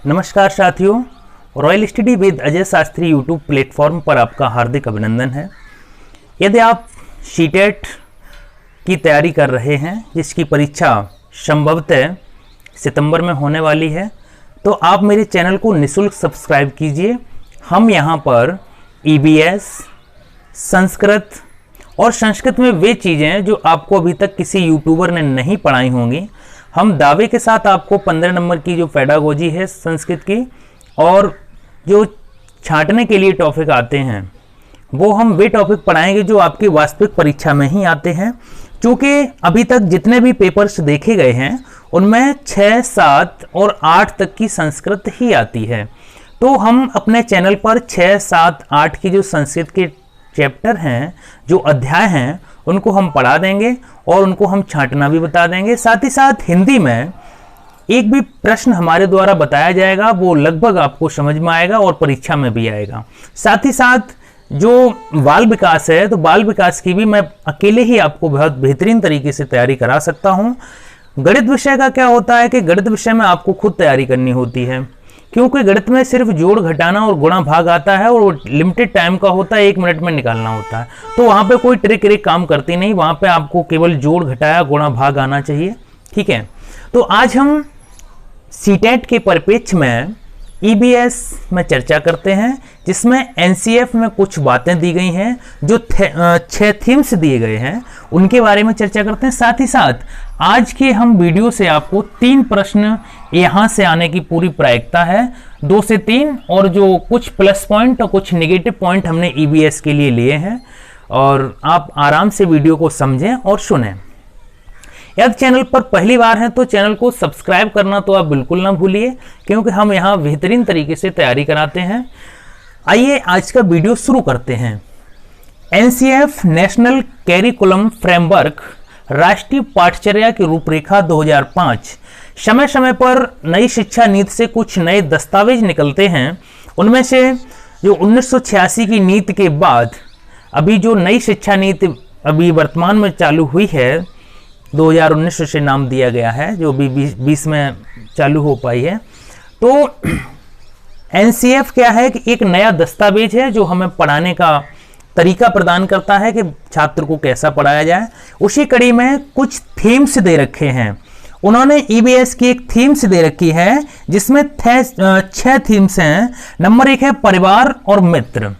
नमस्कार साथियों, royal study with Ajay Shastri YouTube platform पर आपका हार्दिक अभिनंदन है। यदि आप सीटेट की तैयारी कर रहे हैं जिसकी परीक्षा संभवतः सितंबर में होने वाली है, तो आप मेरे चैनल को निःशुल्क सब्सक्राइब कीजिए। हम यहाँ पर ईबीएस, संस्कृत और संस्कृत में वे चीज़ें जो आपको अभी तक किसी यूट्यूबर ने नहीं पढ़ाई होंगी, हम दावे के साथ आपको 15 नंबर की जो पेडागोजी है संस्कृत की और जो छांटने के लिए टॉपिक आते हैं वो हम वे टॉपिक पढ़ाएंगे जो आपकी वास्तविक परीक्षा में ही आते हैं। क्योंकि अभी तक जितने भी पेपर्स देखे गए हैं उनमें 6, 7 और 8 तक की संस्कृत ही आती है। तो हम अपने चैनल पर 6, 7, 8 की जो संस्कृत के चैप्टर हैं, जो अध्याय हैं, उनको हम पढ़ा देंगे और उनको हम छांटना भी बता देंगे। साथ ही साथ हिंदी में एक भी प्रश्न हमारे द्वारा बताया जाएगा वो लगभग आपको समझ में आएगा और परीक्षा में भी आएगा। साथ ही साथ जो बाल विकास है, तो बाल विकास की भी मैं अकेले ही आपको बहुत बेहतरीन तरीके से तैयारी करा सकता हूँ। गणित विषय का क्या होता है कि गणित विषय में आपको खुद तैयारी करनी होती है, क्योंकि गणित में सिर्फ जोड़ घटाना और गुणा भाग आता है और लिमिटेड टाइम का होता है, 1 मिनट में निकालना होता है। तो वहाँ पे कोई ट्रिक काम करती नहीं, वहाँ पे आपको केवल जोड़ घटाया गुणा भाग आना चाहिए। ठीक है, तो आज हम सीटेट के परिप्रेक्ष्य में ईबीएस में चर्चा करते हैं, जिसमें एनसीएफ में कुछ बातें दी गई हैं, जो 6 थीम्स दिए गए हैं उनके बारे में चर्चा करते हैं। साथ ही साथ आज के हम वीडियो से आपको 3 प्रश्न यहाँ से आने की पूरी प्रायिकता है, 2 से 3, और जो कुछ प्लस पॉइंट और कुछ नेगेटिव पॉइंट हमने ईबीएस के लिए लिए हैं, और आप आराम से वीडियो को समझें और सुनें। यदि चैनल पर पहली बार हैं तो चैनल को सब्सक्राइब करना तो आप बिल्कुल ना भूलिए, क्योंकि हम यहाँ बेहतरीन तरीके से तैयारी कराते हैं। आइए आज का वीडियो शुरू करते हैं। एनसीएफ नेशनल कैरिकुलम फ्रेमवर्क राष्ट्रीय पाठचर्या की रूपरेखा 2005। समय समय पर नई शिक्षा नीति से कुछ नए दस्तावेज निकलते हैं। उनमें से जो 1986 की नीति के बाद अभी जो नई शिक्षा नीति अभी वर्तमान में चालू हुई है, 2019 से नाम दिया गया है, जो अभी 20 में चालू हो पाई है। तो एनसीएफ क्या है कि एक नया दस्तावेज है जो हमें पढ़ाने का तरीका प्रदान करता है कि छात्र को कैसा पढ़ाया जाए। उसी कड़ी में कुछ थीम्स दे रखे हैं। उन्होंने ईबीएस की एक थीम्स दे रखी है जिसमें 6 थीम्स हैं। नंबर 1 है परिवार और मित्र।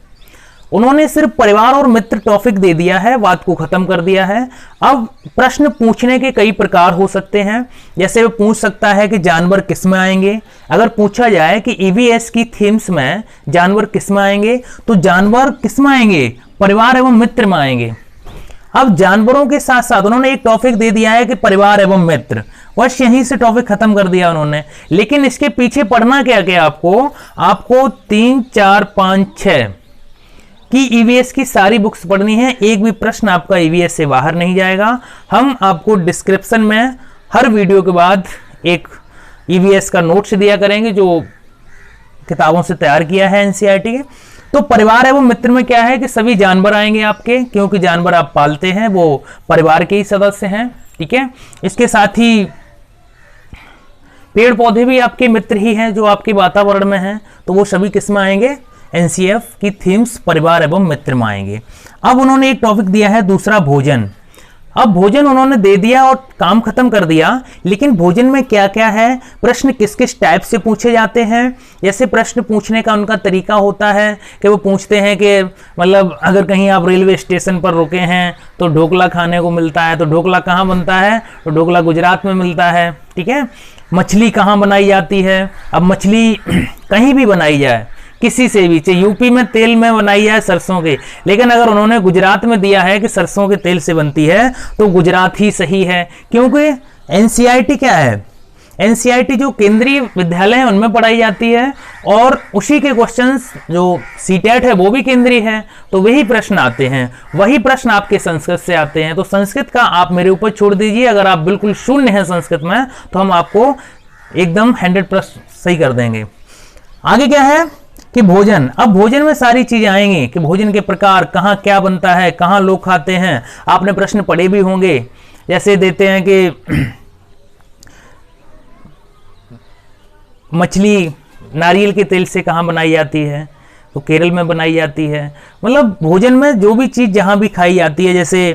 उन्होंने सिर्फ परिवार और मित्र टॉपिक दे दिया है, बात को खत्म कर दिया है। अब प्रश्न पूछने के कई प्रकार हो सकते हैं, जैसे वो पूछ सकता है कि जानवर किस में आएंगे। अगर पूछा जाए कि ईवीएस की थीम्स में जानवर किस में आएंगे, तो जानवर किस में आएंगे? परिवार एवं मित्र में आएंगे। अब जानवरों के साथ साथ उन्होंने एक टॉपिक दे दिया है कि परिवार एवं मित्र, बस यहीं से टॉपिक खत्म कर दिया उन्होंने। लेकिन इसके पीछे पढ़ना क्या क्या आपको 3, 4, 5, 6 कि ईवीएस की सारी बुक्स पढ़नी है। एक भी प्रश्न आपका ईवीएस से बाहर नहीं जाएगा। हम आपको डिस्क्रिप्शन में हर वीडियो के बाद एक ईवीएस का नोट्स दिया करेंगे जो किताबों से तैयार किया है एनसीईआरटी के। तो परिवार एवं मित्र में क्या है कि सभी जानवर आएंगे आपके, क्योंकि जानवर आप पालते हैं, वो परिवार के ही सदस्य हैं। ठीक है, इसके साथ ही पेड़ पौधे भी आपके मित्र ही हैं जो आपके वातावरण में हैं, तो वो सभी किस में आएंगे? एनसीएफ की थीम्स परिवार एवं मित्र में आएंगे। अब उन्होंने एक टॉपिक दिया है दूसरा, भोजन। अब भोजन उन्होंने दे दिया और काम खत्म कर दिया, लेकिन भोजन में क्या क्या है, प्रश्न किस किस टाइप से पूछे जाते हैं। जैसे प्रश्न पूछने का उनका तरीका होता है कि वो पूछते हैं कि मतलब अगर कहीं आप रेलवे स्टेशन पर रुके हैं तो ढोकला खाने को मिलता है, तो ढोकला कहाँ बनता है? तो ढोकला गुजरात में मिलता है। ठीक है, मछली कहाँ बनाई जाती है? अब मछली कहीं भी बनाई जाए, किसी से भी, चाहे यूपी में तेल में बनाई है सरसों के, लेकिन अगर उन्होंने गुजरात में दिया है कि सरसों के तेल से बनती है तो गुजरात ही सही है। क्योंकि एनसीईआरटी क्या है? एनसीईआरटी जो केंद्रीय विद्यालय है उनमें पढ़ाई जाती है, और उसी के क्वेश्चंस जो सीटेट है वो भी केंद्रीय है, तो वही प्रश्न आते हैं। वही प्रश्न आपके संस्कृत से आते हैं। तो संस्कृत का आप मेरे ऊपर छोड़ दीजिए। अगर आप बिल्कुल शून्य हैं संस्कृत में तो हम आपको एकदम 100% सही कर देंगे। आगे क्या है कि भोजन। अब भोजन में सारी चीजें आएंगी कि भोजन के प्रकार, कहाँ क्या बनता है, कहाँ लोग खाते हैं। आपने प्रश्न पढ़े भी होंगे, जैसे देते हैं कि मछली नारियल के तेल से कहाँ बनाई जाती है? तो केरल में बनाई जाती है। मतलब भोजन में जो भी चीज़ जहाँ भी खाई जाती है, जैसे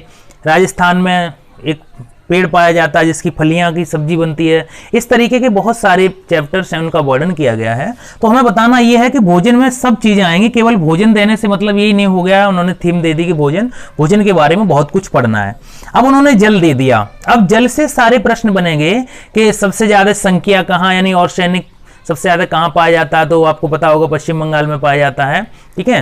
राजस्थान में एक पेड़ पाया जाता है जिसकी फलियां की सब्जी बनती है, इस तरीके के बहुत सारे चैप्टर्स हैं, उनका वर्णन किया गया है। तो हमें बताना ये है कि भोजन में सब चीज़ें आएंगी, केवल भोजन देने से मतलब यही नहीं हो गया, उन्होंने थीम दे दी कि भोजन के बारे में बहुत कुछ पढ़ना है। अब उन्होंने जल दे दिया, अब जल से सारे प्रश्न बनेंगे कि सबसे ज़्यादा संख्या कहाँ, यानी ऑर्गेनिक सबसे ज़्यादा कहाँ पाया जाता है, तो आपको पता होगा पश्चिम बंगाल में पाया जाता है। ठीक है,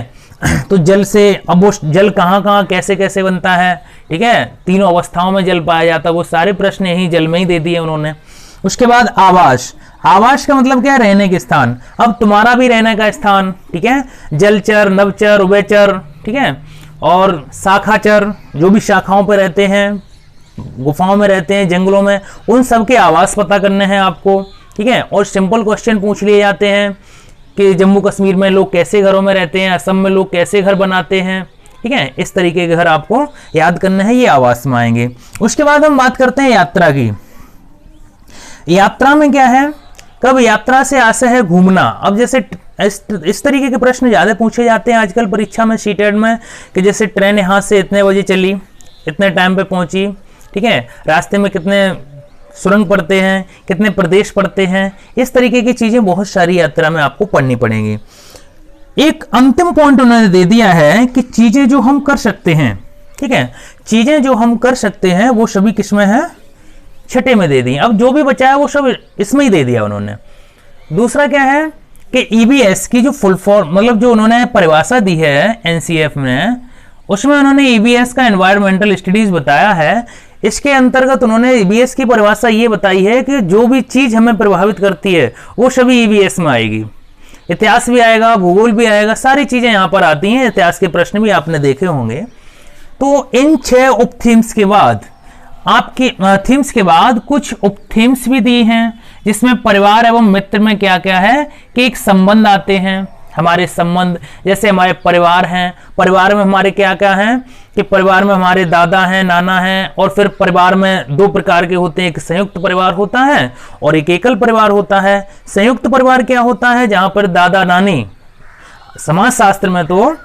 तो जल से अब वो जल कहाँ कहाँ कैसे कैसे बनता है, ठीक है, तीनों अवस्थाओं में जल पाया जाता है, वो सारे प्रश्न यही जल में ही दे दिए उन्होंने। उसके बाद आवास, आवास का मतलब क्या है? रहने के स्थान। अब तुम्हारा भी रहने का स्थान, ठीक है, जलचर, नवचर, उभयचर, ठीक है, और शाखाचर, जो भी शाखाओं पर रहते हैं, गुफाओं में रहते हैं, जंगलों में, उन सब के आवास पता करने हैं आपको। ठीक है, और सिंपल क्वेश्चन पूछ लिए जाते हैं कि जम्मू कश्मीर में लोग कैसे घरों में रहते हैं, असम में लोग कैसे घर बनाते हैं। ठीक है, इस तरीके के घर आपको याद करने हैं, ये आवास में आएंगे। उसके बाद हम बात करते हैं यात्रा की। यात्रा में क्या है? कब यात्रा से आशय है घूमना। अब जैसे इस तरीके के प्रश्न ज्यादा पूछे जाते हैं आजकल परीक्षा में, सीटेट में, कि जैसे ट्रेन यहाँ से इतने बजे चली, इतने टाइम पे पहुंची, ठीक है, रास्ते में कितने सुरंग पड़ते हैं, कितने प्रदेश पड़ते हैं, इस तरीके की चीजें बहुत सारी यात्रा में आपको पढ़नी पड़ेंगी। एक अंतिम पॉइंट उन्होंने दे दिया है कि चीजें जो हम कर सकते हैं, ठीक है, चीजें जो हम कर सकते हैं वो सभी किसमें है? छठे में दे दी। अब जो भी बचा है वो सब इसमें ही दे दिया उन्होंने। दूसरा क्या है कि ईबीएस की जो फुल फॉर्म, मतलब जो उन्होंने परिभाषा दी है एनसीएफ में, उसमें उन्होंने ईबीएस का एनवायरमेंटल स्टडीज बताया है। इसके अंतर्गत उन्होंने ईबीएस की परिभाषा ये बताई है कि जो भी चीज हमें प्रभावित करती है वो सभी ईबीएस में आएगी। इतिहास भी आएगा, भूगोल भी आएगा, सारी चीजें यहां पर आती हैं। इतिहास के प्रश्न भी आपने देखे होंगे। तो इन 6 उप थीम्स के बाद आपकी थीम्स के बाद कुछ उप थीम्स भी दी हैं, जिसमें परिवार एवं मित्र में क्या क्या है कि एक संबंध आते हैं, हमारे संबंध, जैसे हमारे परिवार हैं, परिवार में हमारे क्या क्या हैं कि परिवार में हमारे दादा हैं, नाना हैं, और फिर परिवार में 2 प्रकार के होते हैं, एक संयुक्त परिवार होता है और एक एकल परिवार होता है। संयुक्त परिवार क्या होता है? जहां पर दादा नानी, समाजशास्त्र में तो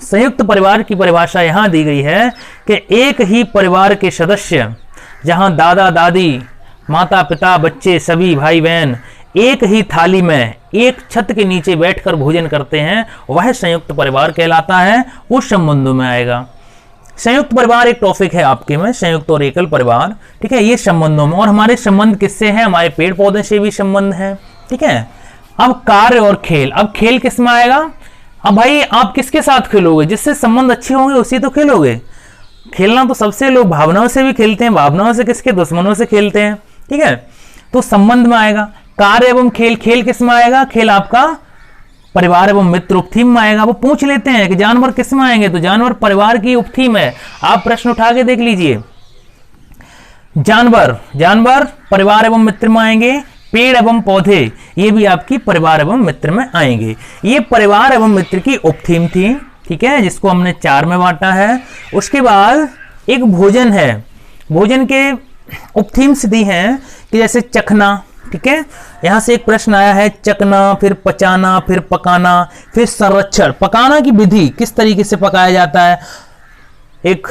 संयुक्त परिवार की परिभाषा यहां दी गई है कि एक ही परिवार के सदस्य, जहां दादा दादी, माता पिता, बच्चे, सभी भाई बहन एक ही थाली में एक छत के नीचे बैठकर भोजन करते हैं, वह संयुक्त परिवार कहलाता है, वो संबंधों में आएगा। संयुक्त परिवार एक टॉपिक है आपके में, संयुक्त और एकल परिवार, ठीक है, ये संबंधों में। और हमारे संबंध किससे हैं? हमारे पेड़ पौधे से भी संबंध है। ठीक है, अब कार्य और खेल, अब खेल किस में आएगा? अब भाई आप किसके साथ खेलोगे? जिससे संबंध अच्छे होंगे उसी तो खेलोगे। खेलना तो सबसे, लोग भावनाओं से भी खेलते हैं, भावनाओं से किसके? दुश्मनों से खेलते हैं। ठीक है, तो संबंध में आएगा। कार्य एवं खेल, खेल किस में आएगा? खेल आपका परिवार एवं मित्र उपथीम में आएगा। वो पूछ लेते हैं कि जानवर किस में आएंगे, तो जानवर परिवार की उपथीम है। आप प्रश्न उठा के देख लीजिए। जानवर, जानवर परिवार एवं मित्र में आएंगे। पेड़ एवं पौधे, ये भी आपकी परिवार एवं मित्र में आएंगे। ये परिवार एवं मित्र की उपथीम थी, ठीक है, जिसको हमने 4 में बांटा है। उसके बाद एक भोजन है, भोजन के उपथीम्स दी हैं कि जैसे चखना, ठीक है, यहां से एक प्रश्न आया है, चखना, फिर पचाना, फिर पकाना, फिर संरक्षण। पकाना की विधि, किस तरीके से पकाया जाता है। एक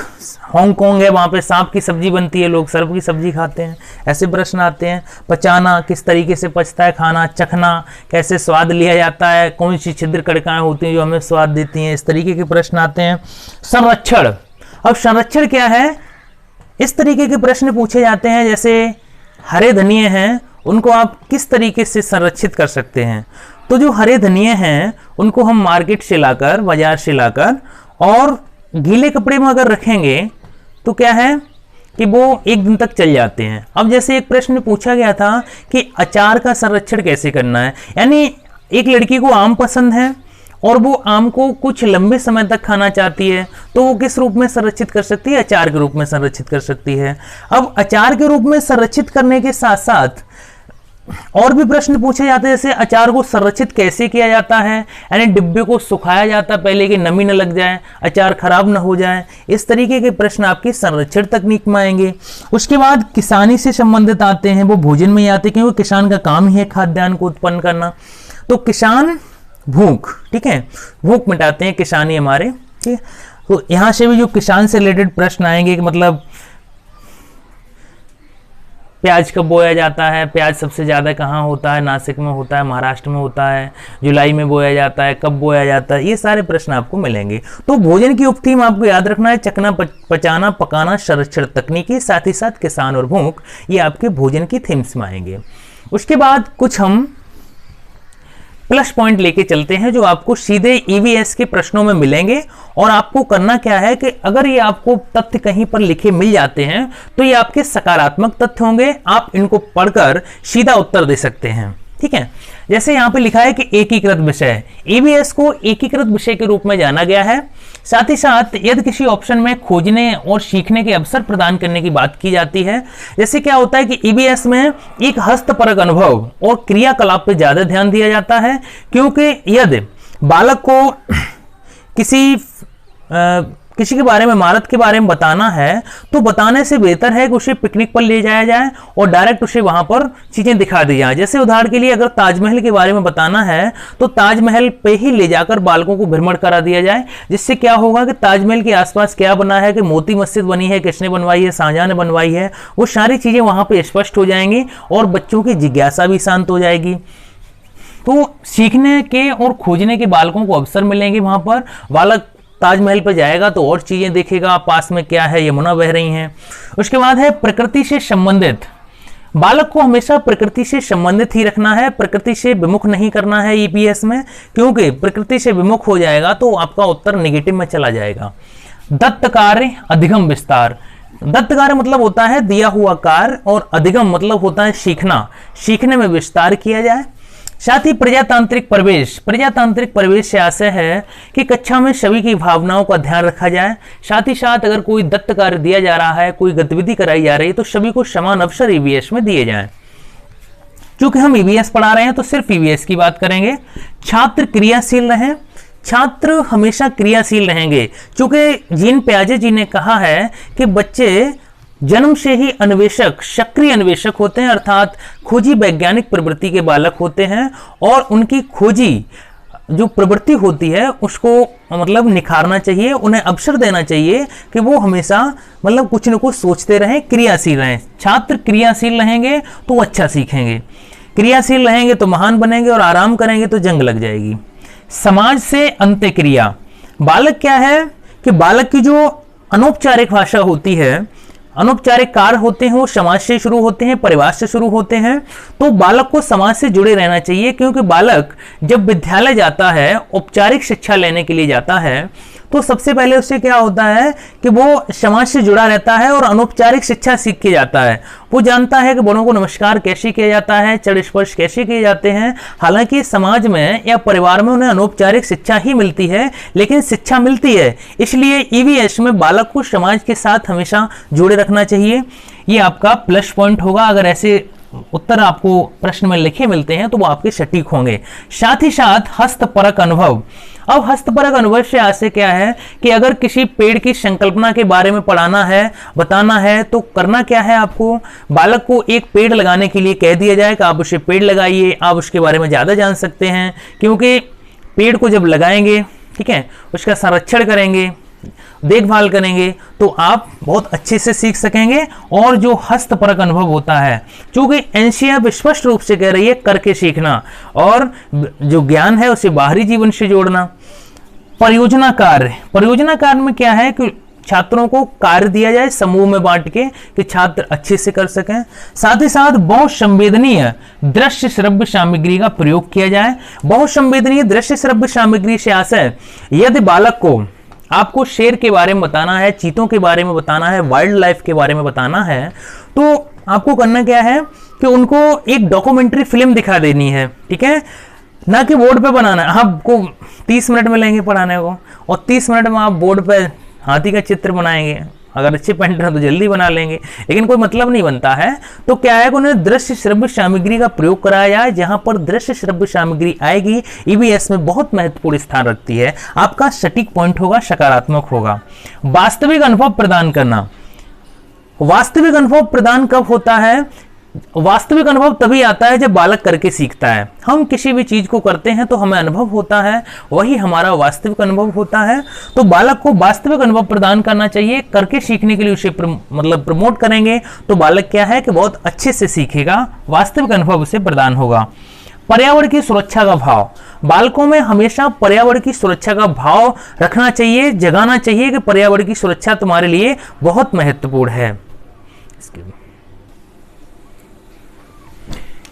हांगकांग है, वहां पे सांप की सब्जी बनती है, लोग सर्प की सब्जी खाते हैं, ऐसे प्रश्न आते हैं। पचाना, किस तरीके से पचता है खाना। चखना, कैसे स्वाद लिया जाता है, कौन सी छिद्र कड़काएं होती हैं जो हमें स्वाद देती हैं, इस तरीके के प्रश्न आते हैं। संरक्षण, अब संरक्षण क्या है, इस तरीके के प्रश्न पूछे जाते हैं। जैसे हरे धनिये हैं, उनको आप किस तरीके से संरक्षित कर सकते हैं। तो जो हरे धनिये हैं उनको हम मार्केट से लाकर, बाजार से लाकर, और गीले कपड़े में अगर रखेंगे तो क्या है कि वो 1 दिन तक चल जाते हैं। अब जैसे एक प्रश्न पूछा गया था कि अचार का संरक्षण कैसे करना है, यानी एक लड़की को आम पसंद है और वो आम को कुछ लंबे समय तक खाना चाहती है, तो वो किस रूप में संरक्षित कर सकती है? अचार के रूप में संरक्षित कर सकती है। अब अचार के रूप में संरक्षित करने के साथ साथ और भी प्रश्न पूछे जाते हैं, जैसे अचार को संरक्षित कैसे किया जाता है, यानी डिब्बे को सुखाया जाता है पहले कि नमी न लग जाए, अचार खराब न हो जाए। इस तरीके के प्रश्न आपके संरक्षण तकनीक में आएंगे। उसके बाद किसानी से संबंधित आते हैं, वो भोजन में ही आते हैं, क्योंकि किसान का काम ही है खाद्यान्न को उत्पन्न करना। तो किसान भूख, ठीक है, भूख मिटाते हैं किसानी हमारे, ठीक है। तो यहां से भी जो किसान से रिलेटेड प्रश्न आएंगे कि मतलब प्याज कब बोया जाता है, प्याज सबसे ज़्यादा कहाँ होता है, नासिक में होता है, महाराष्ट्र में होता है, जुलाई में बोया जाता है, कब बोया जाता है, ये सारे प्रश्न आपको मिलेंगे। तो भोजन की उपथीम आपको याद रखना है, चखना, पचाना, पकाना, संरक्षण तकनीकी, साथ ही साथ किसान और भूख, ये आपके भोजन की थीम्स में आएंगे। उसके बाद कुछ हम प्लस पॉइंट लेके चलते हैं जो आपको सीधे ईवीएस के प्रश्नों में मिलेंगे, और आपको करना क्या है कि अगर ये आपको तथ्य कहीं पर लिखे मिल जाते हैं तो ये आपके सकारात्मक तथ्य होंगे, आप इनको पढ़कर सीधा उत्तर दे सकते हैं, ठीक है। जैसे यहां पे लिखा है कि एकीकृत विषय, ईवीएस को एकीकृत विषय के रूप में जाना गया है। साथ ही साथ यदि किसी ऑप्शन में खोजने और सीखने के अवसर प्रदान करने की बात की जाती है, जैसे क्या होता है कि ईवीएस में एक हस्तपरक अनुभव और क्रियाकलाप पे ज्यादा ध्यान दिया जाता है, क्योंकि यदि बालक को किसी के बारे में, इमारत के बारे में बताना है तो बताने से बेहतर है कि उसे पिकनिक पर ले जाया जाए और डायरेक्ट उसे वहां पर चीजें दिखा दी जाए। जैसे उदाहरण के लिए अगर ताजमहल के बारे में बताना है तो ताजमहल पे ही ले जाकर बालकों को भ्रमण करा दिया जाए, जिससे क्या होगा कि ताजमहल के आसपास क्या बना है, कि मोती मस्जिद बनी है, किसने बनवाई है, शाहजहां ने बनवाई है, वो सारी चीजें वहां पर स्पष्ट हो जाएंगी और बच्चों की जिज्ञासा भी शांत हो जाएगी। तो सीखने के और खोजने के बालकों को अवसर मिलेंगे। वहां पर बालक ताजमहल पर जाएगा तो और चीजें देखेगा, पास में क्या है, यमुना बह रही हैं। उसके बाद है प्रकृति से संबंधित, बालक को हमेशा प्रकृति से संबंधित ही रखना है, प्रकृति से विमुख नहीं करना है ईपीएस में, क्योंकि प्रकृति से विमुख हो जाएगा तो आपका उत्तर नेगेटिव में चला जाएगा। दत्त कार्य, अधिगम, विस्तार, दत्त कार्य मतलब होता है दिया हुआ कार्य, और अधिगम मतलब होता है सीखना, सीखने में विस्तार किया जाए। साथ ही प्रजातांत्रिक प्रवेश, प्रजातांत्रिक प्रवेश से आशय है कि कक्षा में सभी की भावनाओं का ध्यान रखा जाए। साथ ही साथ अगर कोई दत्त कार्य दिया जा रहा है, कोई गतिविधि कराई जा रही है, तो सभी को समान अवसर ईवीएस में दिए जाएं। क्योंकि हम ईवीएस पढ़ा रहे हैं तो सिर्फ ईवीएस की बात करेंगे। छात्र क्रियाशील रहें, छात्र हमेशा क्रियाशील रहेंगे, क्योंकि जीन पियाजे जी ने कहा है कि बच्चे जन्म से ही अन्वेषक, सक्रिय अन्वेषक होते हैं, अर्थात खोजी वैज्ञानिक प्रवृत्ति के बालक होते हैं, और उनकी खोजी जो प्रवृत्ति होती है उसको मतलब निखारना चाहिए, उन्हें अवसर देना चाहिए कि वो हमेशा मतलब कुछ न कुछ सोचते रहें, क्रियाशील रहें। छात्र क्रियाशील रहेंगे तो अच्छा सीखेंगे, क्रियाशील रहेंगे तो महान बनेंगे, और आराम करेंगे तो जंग लग जाएगी। समाज से अंत्यक्रिया, बालक क्या है कि बालक की जो अनौपचारिक भाषा होती है, अनौपचारिक कार्य होते हैं, वो समाज से शुरू होते हैं, परिवार से शुरू होते हैं। तो बालक को समाज से जुड़े रहना चाहिए, क्योंकि बालक जब विद्यालय जाता है, औपचारिक शिक्षा लेने के लिए जाता है, तो सबसे पहले उससे क्या होता है कि वो समाज से जुड़ा रहता है और अनौपचारिक शिक्षा सीख के जाता है। वो जानता है कि बड़ों को नमस्कार कैसे किया जाता है, चरण स्पर्श कैसे किए जाते हैं। हालांकि समाज में या परिवार में उन्हें अनौपचारिक शिक्षा ही मिलती है, लेकिन शिक्षा मिलती है। इसलिए ईवीएस में बालक को समाज के साथ हमेशा जुड़े रखना चाहिए। ये आपका प्लस पॉइंट होगा। अगर ऐसे उत्तर आपको प्रश्न में लिखे मिलते हैं तो वो आपके सटीक होंगे। साथ ही साथ हस्तपरक अनुभव, अब हस्तपरक अनुभव से आशय क्या है कि अगर किसी पेड़ की संकल्पना के बारे में पढ़ाना है, बताना है, तो करना क्या है, आपको बालक को एक पेड़ लगाने के लिए कह दिया जाए कि आप उसे पेड़ लगाइए, आप उसके बारे में ज्यादा जान सकते हैं। क्योंकि पेड़ को जब लगाएंगे, ठीक है, उसका संरक्षण करेंगे, देखभाल करेंगे, तो आप बहुत अच्छे से सीख सकेंगे। और जो हस्तपरक अनुभव होता है, क्योंकि एनसीईआरटी स्पष्ट रूप से कह रही है करके सीखना, और जो ज्ञान है उसे बाहरी जीवन से जोड़ना। परियोजना कार्य, परियोजना कार्य में क्या है कि छात्रों को कार्य दिया जाए समूह में बांट के, कि छात्र अच्छे से कर सकें। साथ ही साथ बहुत संवेदनीय दृश्य श्रव्य सामग्री का प्रयोग किया जाए। बहुत संवेदनीय दृश्य श्रव्य सामग्री से आशय, यदि बालक को आपको शेर के बारे में बताना है, चीतों के बारे में बताना है, वाइल्ड लाइफ के बारे में बताना है, तो आपको करना क्या है कि उनको एक डॉक्यूमेंट्री फिल्म दिखा देनी है, ठीक है, ना कि बोर्ड पे बनाना है। आपको 30 मिनट में लेंगे पढ़ाने को, और 30 मिनट में आप बोर्ड पे हाथी का चित्र बनाएंगे। अगर अच्छे पेंटर हैं तो जल्दी बना लेंगे, लेकिन कोई मतलब नहीं बनता है। तो क्या है कि उन्हें दृश्य श्रव्य सामग्री का प्रयोग कराया जाए। जहां पर दृश्य श्रव्य सामग्री आएगी, ईवीएस में बहुत महत्वपूर्ण स्थान रखती है। आपका सटीक पॉइंट होगा, सकारात्मक होगा। वास्तविक अनुभव प्रदान करना, वास्तविक अनुभव प्रदान कब होता है वास्तविक अनुभव तभी आता है जब बालक करके सीखता है। हम किसी भी चीज को करते हैं तो हमें अनुभव होता है, वही हमारा वास्तविक अनुभव होता है। तो बालक को वास्तविक अनुभव प्रदान करना चाहिए। करके सीखने के लिए उसे प्रमोट करेंगे तो बालक क्या है कि बहुत अच्छे से सीखेगा, वास्तविक अनुभव उसे प्रदान होगा। पर्यावरण की सुरक्षा का भाव, बालकों में हमेशा पर्यावरण की सुरक्षा का भाव रखना चाहिए, जगाना चाहिए कि पर्यावरण की सुरक्षा तुम्हारे लिए बहुत महत्वपूर्ण है।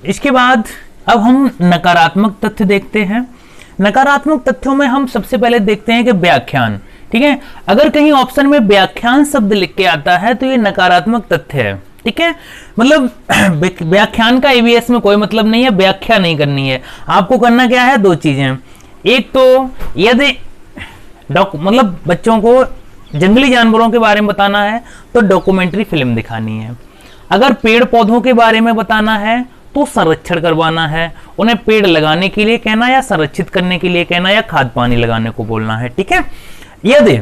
इसके बाद अब हम नकारात्मक तथ्य देखते हैं। नकारात्मक तथ्यों में हम सबसे पहले देखते हैं कि व्याख्यान। ठीक है, अगर कहीं ऑप्शन में व्याख्यान शब्द लिख के आता है तो ये नकारात्मक तथ्य है। ठीक है, मतलब व्याख्यान का ईवीएस में कोई मतलब नहीं है, व्याख्या नहीं करनी है। आपको करना क्या है, दो चीजें। एक तो यदि मतलब बच्चों को जंगली जानवरों के बारे में बताना है तो डॉक्यूमेंट्री फिल्म दिखानी है। अगर पेड़ पौधों के बारे में बताना है तो संरक्षण करवाना है, उन्हें पेड़ लगाने के लिए कहना या संरक्षित करने के लिए कहना या खाद पानी लगाने को बोलना है। ठीक है, यदि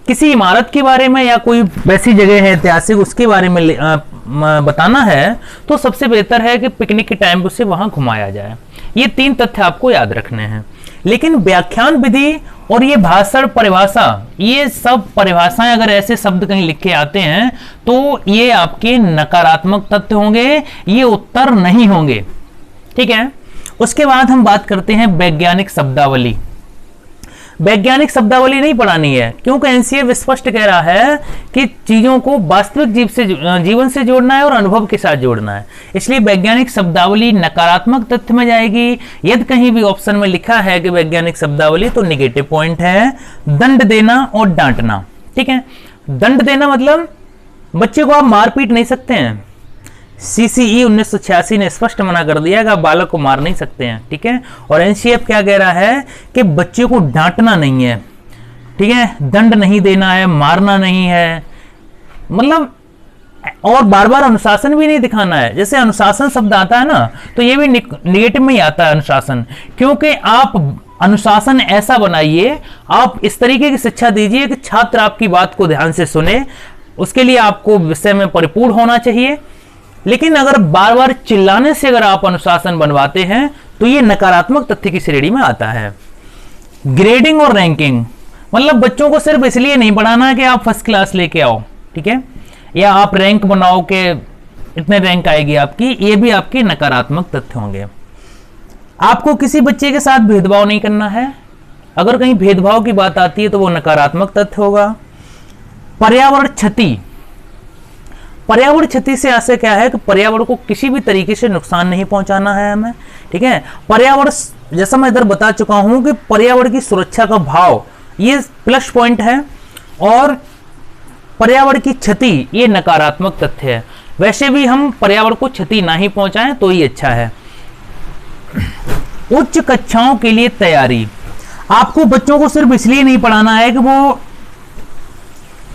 किसी इमारत के बारे में या कोई वैसी जगह है ऐतिहासिक उसके बारे में बताना है तो सबसे बेहतर है कि पिकनिक के टाइम उसे वहां घुमाया जाए। ये 3 तथ्य आपको याद रखने हैं। लेकिन व्याख्यान विधि और ये भाषण परिभाषा, ये सब परिभाषाएं अगर ऐसे शब्द कहीं लिख के आते हैं तो ये आपके नकारात्मक तथ्य होंगे, ये उत्तर नहीं होंगे। ठीक है, उसके बाद हम बात करते हैं वैज्ञानिक शब्दावली। वैज्ञानिक शब्दावली नहीं पढ़ानी है क्योंकि एनसीएफ स्पष्ट कह रहा है कि चीजों को वास्तविक जीवन से जोड़ना है और अनुभव के साथ जोड़ना है। इसलिए वैज्ञानिक शब्दावली नकारात्मक तथ्य में जाएगी। यदि कहीं भी ऑप्शन में लिखा है कि वैज्ञानिक शब्दावली तो नेगेटिव पॉइंट है। दंड देना और डांटना। ठीक है, दंड देना मतलब बच्चे को आप मार पीट नहीं सकते हैं। सीसीई 1986 ने स्पष्ट मना कर दिया कि आप बालक को मार नहीं सकते हैं। ठीक है, और एनसीएफ क्या कह रहा है कि बच्चे को डांटना नहीं है। ठीक है, दंड नहीं देना है, मारना नहीं है, मतलब और बार बार अनुशासन भी नहीं दिखाना है। जैसे अनुशासन शब्द आता है ना तो ये भी निगेटिव में ही आता है अनुशासन, क्योंकि आप अनुशासन ऐसा बनाइए, आप इस तरीके की शिक्षा दीजिए कि छात्र आपकी बात को ध्यान से सुने। उसके लिए आपको विषय में परिपूर्ण होना चाहिए। लेकिन अगर बार बार चिल्लाने से अगर आप अनुशासन बनवाते हैं तो ये नकारात्मक तथ्य की श्रेणी में आता है। ग्रेडिंग और रैंकिंग, मतलब बच्चों को सिर्फ इसलिए नहीं पढ़ाना है कि आप फर्स्ट क्लास लेके आओ, ठीक है, या आप रैंक बनाओ के इतने रैंक आएगी आपकी, ये भी आपके नकारात्मक तथ्य होंगे। आपको किसी बच्चे के साथ भेदभाव नहीं करना है। अगर कहीं भेदभाव की बात आती है तो वो नकारात्मक तथ्य होगा। पर्यावरण क्षति, पर्यावरण क्षति से आशय क्या है कि पर्यावरण को किसी भी तरीके से नुकसान नहीं पहुंचाना है हमें। ठीक है, पर्यावरण, जैसा मैं इधर बता चुका हूं कि पर्यावरण की सुरक्षा का भाव ये प्लस पॉइंट है और पर्यावरण की क्षति ये नकारात्मक तथ्य है। वैसे भी हम पर्यावरण को क्षति ना ही पहुंचाएं तो ही अच्छा है। उच्च कक्षाओं के लिए तैयारी, आपको बच्चों को सिर्फ इसलिए नहीं पढ़ाना है कि वो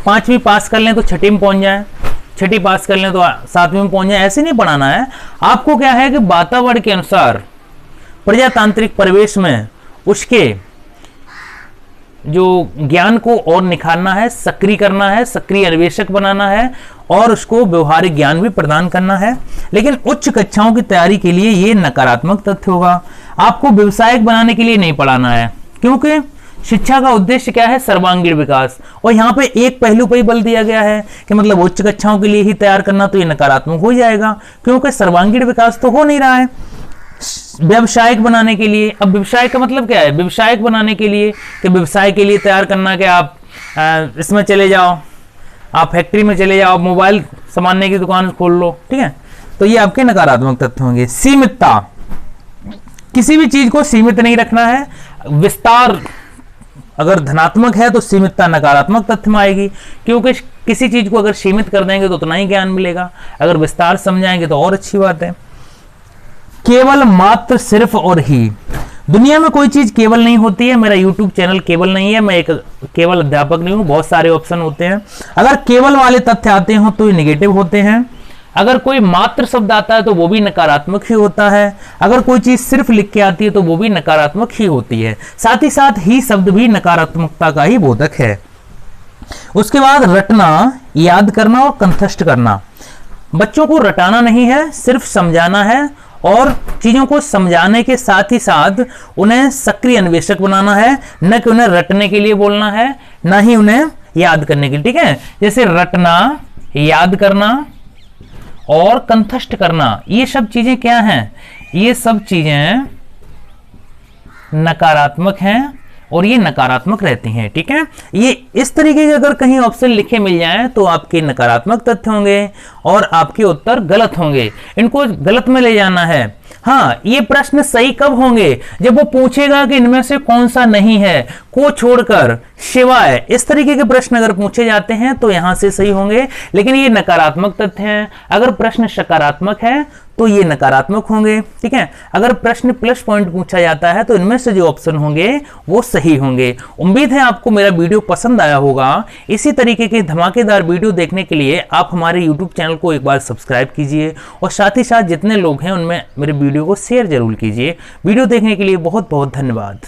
5वीं पास कर लें तो 6ठी में पहुंच जाए, 6ठी पास कर लें तो 7वीं में पहुंच जाए, ऐसे नहीं पढ़ाना है। आपको क्या है कि वातावरण के अनुसार प्रजातांत्रिक परिवेश में उसके जो ज्ञान को और निखारना है, सक्रिय करना है, सक्रिय अन्वेषक बनाना है और उसको व्यवहारिक ज्ञान भी प्रदान करना है। लेकिन उच्च कक्षाओं की तैयारी के लिए ये नकारात्मक तथ्य होगा। आपको व्यवसायिक बनाने के लिए नहीं पढ़ाना है, क्योंकि शिक्षा का उद्देश्य क्या है, सर्वांगीण विकास। और यहाँ पे एक पहलू पर ही बल दिया गया है कि मतलब उच्च कक्षाओं के लिए ही तैयार करना, तो ये नकारात्मक हो जाएगा क्योंकि सर्वांगीण विकास तो हो नहीं रहा है। व्यवसायिक बनाने के लिए, अब व्यवसाय का मतलब क्या है, व्यवसायिक बनाने के लिए कि व्यवसाय के लिए तैयार करना कि आप इसमें चले जाओ, आप फैक्ट्री में चले जाओ, मोबाइल सामान्य की दुकान खोल लो। ठीक है, तो ये आपके नकारात्मक तथ्य होंगे। सीमितता, किसी भी चीज को सीमित नहीं रखना है। विस्तार अगर धनात्मक है तो सीमितता नकारात्मक तथ्य में आएगी, क्योंकि किसी चीज को अगर सीमित कर देंगे तो उतना ही ज्ञान मिलेगा, अगर विस्तार समझाएंगे तो और अच्छी बात है। केवल, मात्र, सिर्फ और ही, दुनिया में कोई चीज केवल नहीं होती है। मेरा YouTube चैनल केवल नहीं है, मैं एक केवल अध्यापक नहीं हूं, बहुत सारे ऑप्शन होते हैं। अगर केवल वाले तथ्य आते हो तो ये निगेटिव होते हैं। अगर कोई मात्र शब्द आता है तो वो भी नकारात्मक ही होता है। अगर कोई चीज सिर्फ लिख के आती है तो वो भी नकारात्मक ही होती है। साथ ही शब्द भी नकारात्मकता का ही बोधक है। उसके बाद रटना, याद करना और कंठस्थ करना। बच्चों को रटाना नहीं है, सिर्फ समझाना है और चीजों को समझाने के साथ ही साथ उन्हें सक्रिय अन्वेषक बनाना है, न कि उन्हें रटने के लिए बोलना है, ना ही उन्हें याद करने के लिए। ठीक है, जैसे रटना, याद करना और कंठस्थ करना, ये सब चीजें क्या हैं? ये सब चीजें नकारात्मक हैं और ये नकारात्मक रहती हैं। ठीक है, ये इस तरीके के अगर कहीं ऑप्शन लिखे मिल जाए तो आपके नकारात्मक तथ्य होंगे और आपके उत्तर गलत होंगे, इनको गलत में ले जाना है। हाँ, ये प्रश्न सही कब होंगे? जब वो पूछेगा कि इनमें से कौन सा नहीं है, को छोड़कर, शिवाय, इस तरीके के प्रश्न अगर पूछे जाते हैं तो यहां से सही होंगे, लेकिन ये नकारात्मक तथ्य हैं। अगर प्रश्न सकारात्मक है तो ये नकारात्मक होंगे। ठीक है, अगर प्रश्न प्लस पॉइंट पूछा जाता है तो इनमें से जो ऑप्शन होंगे वो सही होंगे। उम्मीद है आपको मेरा वीडियो पसंद आया होगा। इसी तरीके के धमाकेदार वीडियो देखने के लिए आप हमारे YouTube चैनल को एक बार सब्सक्राइब कीजिए और साथ ही साथ जितने लोग हैं उनमें मेरे वीडियो को शेयर जरूर कीजिए। वीडियो देखने के लिए बहुत बहुत धन्यवाद।